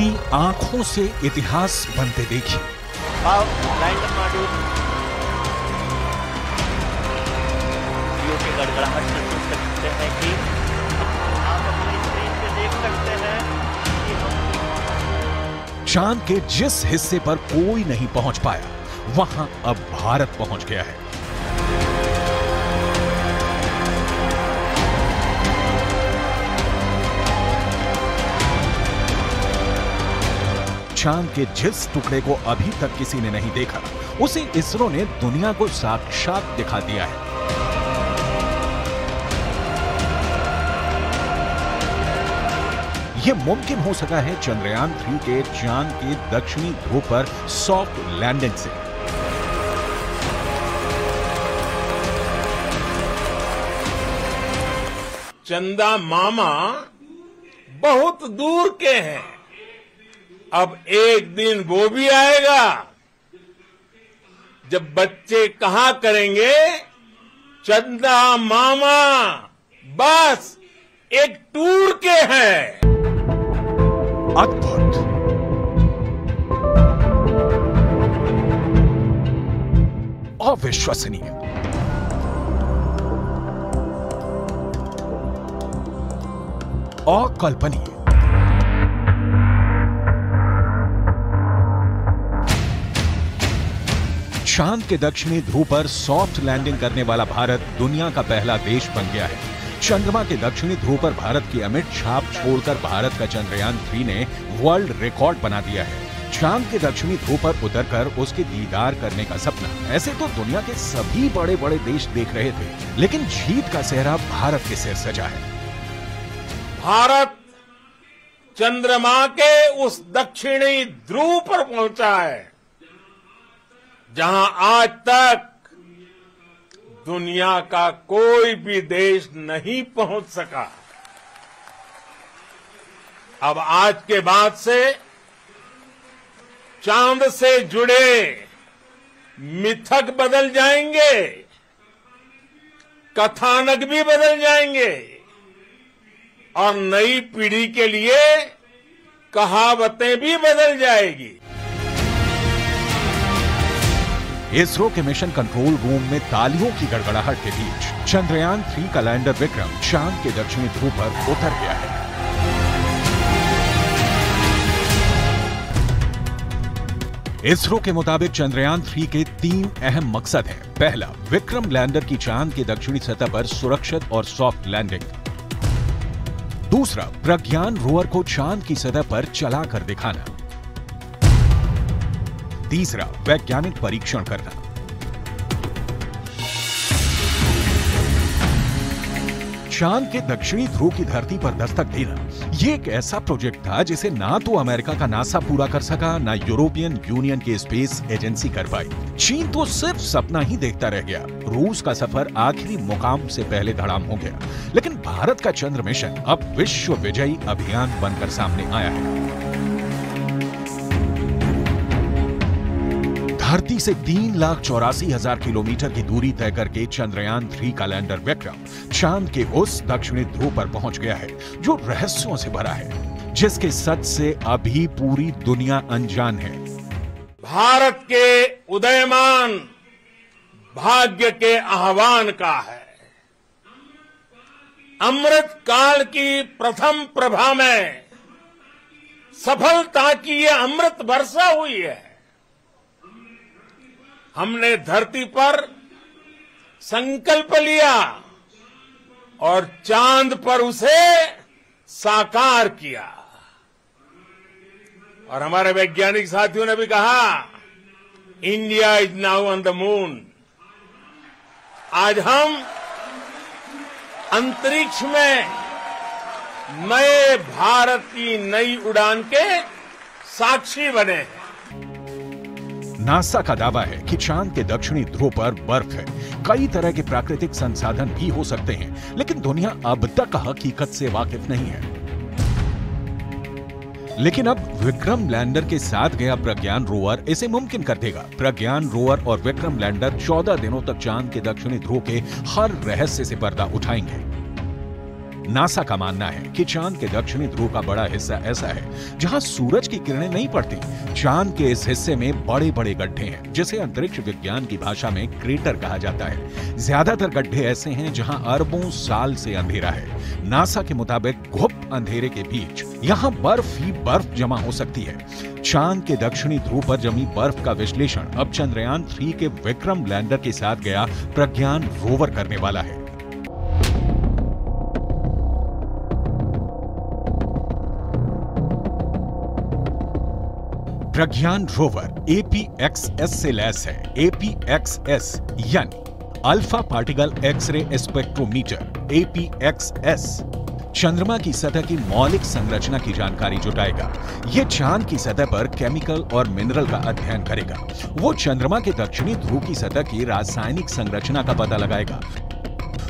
अपनी आंखों से इतिहास बनते देखिए। लैंडर मॉड्यूल के गड़गड़ाहट महसूस कर सकते हैं कि आप अपनी स्क्रीन पे देख सकते हैं कि हम चांद के जिस हिस्से पर कोई नहीं पहुंच पाया, वहां अब भारत पहुंच गया है। चांद के जिस टुकड़े को अभी तक किसी ने नहीं देखा, उसे इसरो ने दुनिया को साक्षात दिखा दिया है। यह मुमकिन हो सका है चंद्रयान 3 के चांद के दक्षिणी ध्रुव पर सॉफ्ट लैंडिंग से। चंदा मामा बहुत दूर के हैं, अब एक दिन वो भी आएगा जब बच्चे कहा करेंगे, चंदा मामा बस एक टूर के हैं। अद्भुत, अविश्वसनीय, अकल्पनीय। चांद के दक्षिणी ध्रुव पर सॉफ्ट लैंडिंग करने वाला भारत दुनिया का पहला देश बन गया है। चंद्रमा के दक्षिणी ध्रुव पर भारत की अमिट छाप छोड़कर भारत का चंद्रयान 3 ने वर्ल्ड रिकॉर्ड बना दिया है। चांद के दक्षिणी ध्रुव पर उतरकर उसके दीदार करने का सपना ऐसे तो दुनिया के सभी बड़े बड़े देश देख रहे थे, लेकिन जीत का सेहरा भारत के सिर सजा है। भारत चंद्रमा के उस दक्षिणी ध्रुव पर पहुंचा है जहां आज तक दुनिया का कोई भी देश नहीं पहुंच सका। अब आज के बाद से चांद से जुड़े मिथक बदल जाएंगे, कथानक भी बदल जाएंगे और नई पीढ़ी के लिए कहावतें भी बदल जाएगी। इसरो के मिशन कंट्रोल रूम में तालियों की गड़गड़ाहट के बीच चंद्रयान 3 का लैंडर विक्रम चांद के दक्षिणी ध्रुव पर उतर गया है। इसरो के मुताबिक चंद्रयान 3 के 3 अहम मकसद हैं। पहला, विक्रम लैंडर की चांद की दक्षिणी सतह पर सुरक्षित और सॉफ्ट लैंडिंग। दूसरा, प्रज्ञान रोवर को चांद की सतह पर चलाकर दिखाना। तीसरा, वैज्ञानिक परीक्षण करना। चांद के दक्षिणी ध्रुव की धरती पर दस्तक देना ये एक ऐसा प्रोजेक्ट था जिसे ना तो अमेरिका का नासा पूरा कर सका, ना यूरोपियन यूनियन की स्पेस एजेंसी कर पाई। चीन तो सिर्फ सपना ही देखता रह गया। रूस का सफर आखिरी मुकाम से पहले धड़ाम हो गया, लेकिन भारत का चंद्र मिशन अब विश्व विजयी अभियान बनकर सामने आया है। धरती से 3,84,000 किलोमीटर की दूरी तय करके चंद्रयान 3 का लैंडर विक्रम चांद के उस दक्षिणी ध्रुव पर पहुंच गया है जो रहस्यों से भरा है, जिसके सच से अभी पूरी दुनिया अनजान है। भारत के उदयमान भाग्य के आह्वान का है। अमृत काल की प्रथम प्रभा में सफलता की ये अमृत वर्षा हुई है। हमने धरती पर संकल्प लिया और चांद पर उसे साकार किया। और हमारे वैज्ञानिक साथियों ने भी कहा, India is now on the moon. आज हम अंतरिक्ष में नए भारत की नई उड़ान के साक्षी बने हैं। नासा का दावा है कि चांद के दक्षिणी ध्रुव पर बर्फ है, कई तरह के प्राकृतिक संसाधन भी हो सकते हैं, लेकिन दुनिया अब तक हकीकत से वाकिफ नहीं है। लेकिन अब विक्रम लैंडर के साथ गया प्रज्ञान रोवर इसे मुमकिन कर देगा। प्रज्ञान रोवर और विक्रम लैंडर 14 दिनों तक चांद के दक्षिणी ध्रुव के हर रहस्य से पर्दा उठाएंगे। नासा का मानना है कि चांद के दक्षिणी ध्रुव का बड़ा हिस्सा ऐसा है जहां सूरज की किरणें नहीं पड़ती। चांद के इस हिस्से में बड़े बड़े गड्ढे हैं जिसे अंतरिक्ष विज्ञान की भाषा में क्रेटर कहा जाता है। ज्यादातर गड्ढे ऐसे हैं जहां अरबों साल से अंधेरा है। नासा के मुताबिक गुप्त अंधेरे के बीच यहां बर्फ ही बर्फ जमा हो सकती है। चांद के दक्षिणी ध्रुव पर जमी बर्फ का विश्लेषण अब चंद्रयान 3 के विक्रम लैंडर के साथ गया प्रज्ञान रोवर करने वाला है। प्रज्ञान रोवर APXS से लैस है। APXS यानी alpha particle x ray spectrometer. APXS चंद्रमा की सतह की मौलिक संरचना की जानकारी जुटाएगा। यह चांद की सतह पर केमिकल और मिनरल का अध्ययन करेगा। वो चंद्रमा के दक्षिणी ध्रुव की सतह की रासायनिक संरचना का पता लगाएगा।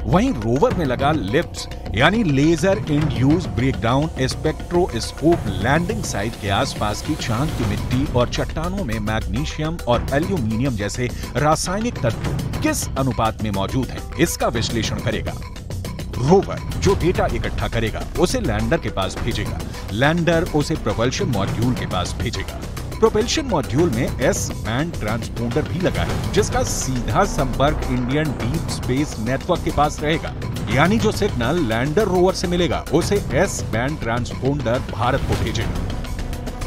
वहीं रोवर में लगा लिप्स यानी laser induced breakdown spectroscope landing site के आसपास की चांद की मिट्टी और चट्टानों में मैग्नीशियम और एल्यूमिनियम जैसे रासायनिक तत्व किस अनुपात में मौजूद हैं, इसका विश्लेषण करेगा। रोवर जो डेटा इकट्ठा करेगा उसे लैंडर के पास भेजेगा। लैंडर उसे प्रोपल्शन मॉड्यूल के पास भेजेगा। प्रोपल्शन मॉड्यूल में एस बैंड ट्रांसपोंडर भी लगा है जिसका सीधा संपर्क इंडियन डीप स्पेस नेटवर्क के पास रहेगा। यानी जो सिग्नल लैंडर रोवर से मिलेगा उसे एस बैंड ट्रांसपोंडर भारत को भेजेगा।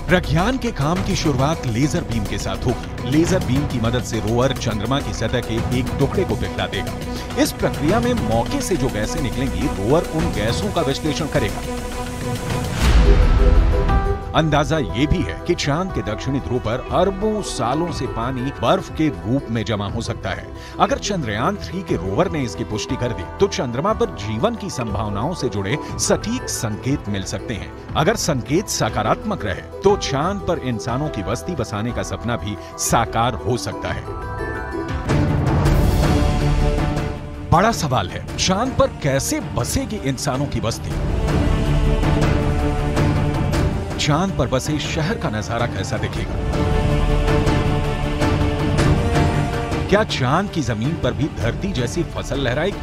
प्रज्ञान के काम की शुरुआत लेजर बीम के साथ होगी। लेजर बीम की मदद से रोवर चंद्रमा की सतह के एक टुकड़े को पिघला देगा। इस प्रक्रिया में मौके से जो गैसें निकलेंगी रोवर उन गैसों का विश्लेषण करेगा। अंदाजा ये भी है कि चांद के दक्षिणी ध्रुव पर अरबों सालों से पानी बर्फ के रूप में जमा हो सकता है। अगर चंद्रयान 3 के रोवर ने इसकी पुष्टि कर दी तो चंद्रमा पर जीवन की संभावनाओं से जुड़े सटीक संकेत मिल सकते हैं। अगर संकेत सकारात्मक रहे तो चांद पर इंसानों की बस्ती बसाने का सपना भी साकार हो सकता है। बड़ा सवाल है, चांद पर कैसे बसेगी इंसानों की बस्ती? चांद पर बसे शहर का नजारा कैसा दिखेगा? क्या चांद की जमीन पर भी धरती जैसी फसल लहराएगी?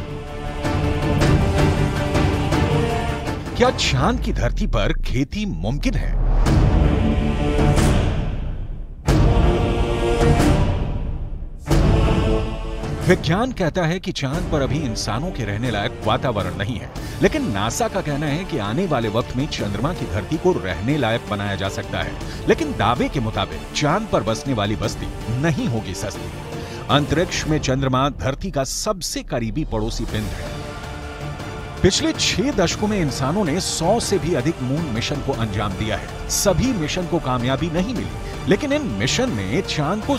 क्या चांद की धरती पर खेती मुमकिन है? विज्ञान कहता है कि चांद पर अभी इंसानों के रहने लायक वातावरण नहीं है, लेकिन नासा का कहना है कि आने वाले वक्त में चंद्रमा की धरती को रहने लायक बनाया जा सकता है। लेकिन दावे के मुताबिक चांद पर बसने वाली बस्ती नहीं होगी सस्ती। अंतरिक्ष में चंद्रमा धरती का सबसे करीबी पड़ोसी पिंड है। पिछले 6 दशकों में इंसानों ने 100 से भी अधिक मून मिशन को अंजाम दिया है। सभी मिशन को कामयाबी नहीं मिली, लेकिन इन मिशन ने चांद को